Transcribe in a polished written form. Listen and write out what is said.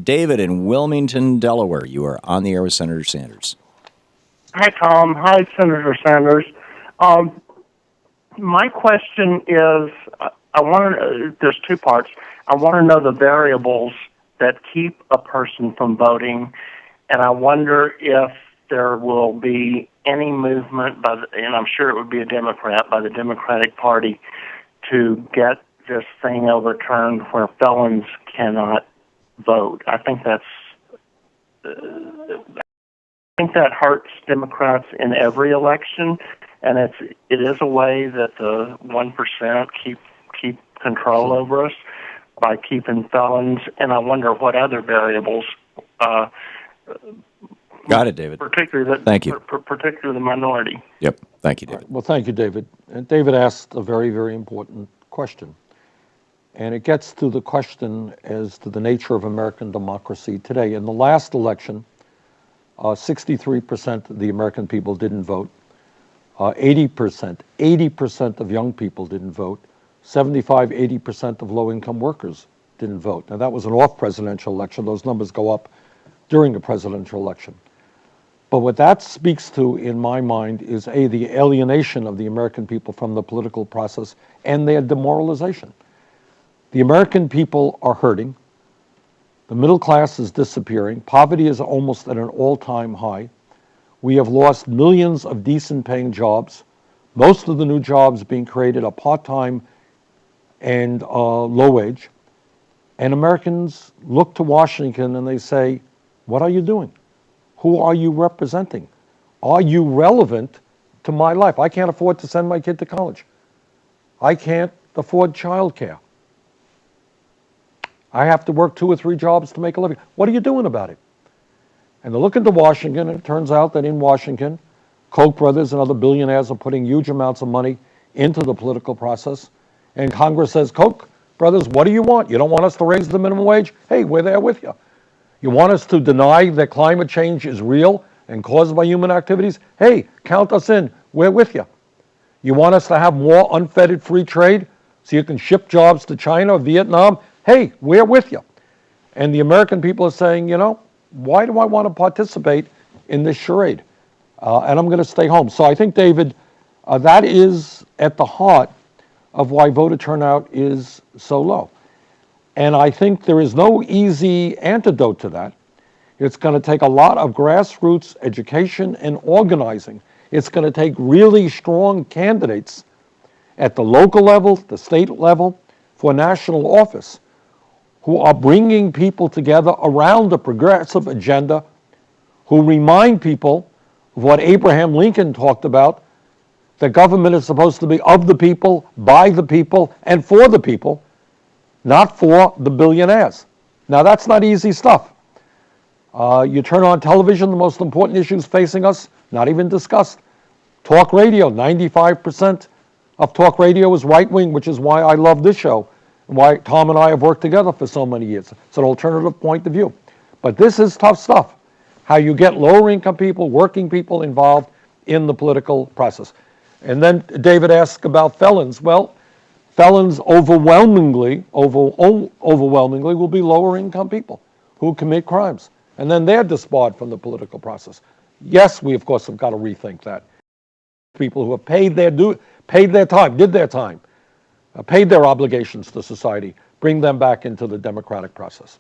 David in Wilmington, Delaware. You are on the air with Senator Sanders. Hi, Tom. Hi, Senator Sanders. My question is, there's two parts. I want to know the variables that keep a person from voting, and I wonder if there will be any movement and I'm sure it would be a Democrat, by the Democratic Party to get this thing overturned where felons cannot vote. I think that hurts Democrats in every election, and it is a way that the 1% keep control over us by keeping felons. And I wonder what other variables. Got it, David. Thank you. Particularly the minority. Yep. Thank you, David. Right. Well, thank you, David. And David asked a very, very important question. And it gets to the question as to the nature of American democracy today. In the last election, 63% of the American people didn't vote. 80% of young people didn't vote. 80% of low-income workers didn't vote. Now, that was an off-presidential election. Those numbers go up during a presidential election. But what that speaks to, in my mind, is the alienation of the American people from the political process and their demoralization. The American people are hurting. The middle class is disappearing. Poverty is almost at an all-time high. We have lost millions of decent-paying jobs. Most of the new jobs being created are part-time and low-wage. And Americans look to Washington and they say, what are you doing? Who are you representing? Are you relevant to my life? I can't afford to send my kid to college. I can't afford childcare. I have to work 2 or 3 jobs to make a living. What are you doing about it? And they look into Washington, and it turns out that in Washington, Koch brothers and other billionaires are putting huge amounts of money into the political process. And Congress says, Koch brothers, what do you want? You don't want us to raise the minimum wage? Hey, we're there with you. You want us to deny that climate change is real and caused by human activities? Hey, count us in. We're with you. You want us to have more unfettered free trade so you can ship jobs to China or Vietnam? Hey, we're with you. And the American people are saying, why do I want to participate in this charade? And I'm going to stay home. So I think, David, that is at the heart of why voter turnout is so low. And I think there is no easy antidote to that. It's going to take a lot of grassroots education and organizing. It's going to take really strong candidates at the local level, the state level, for national office, who are bringing people together around a progressive agenda, who remind people of what Abraham Lincoln talked about, that government is supposed to be of the people, by the people, and for the people, not for the billionaires. Now, that's not easy stuff. You turn on television, the most important issues facing us, not even discussed. Talk radio, 95% of talk radio is right-wing, which is why I love this show, and why Tom and I have worked together for so many years. It's an alternative point of view. But this is tough stuff, how you get lower-income people, working people involved in the political process. And then David asked about felons. Well, felons overwhelmingly will be lower-income people who commit crimes. And then they're disbarred from the political process. Yes, we, of course, have got to rethink that. People who have paid their time, did their time, paid their obligations to society, bring them back into the democratic process.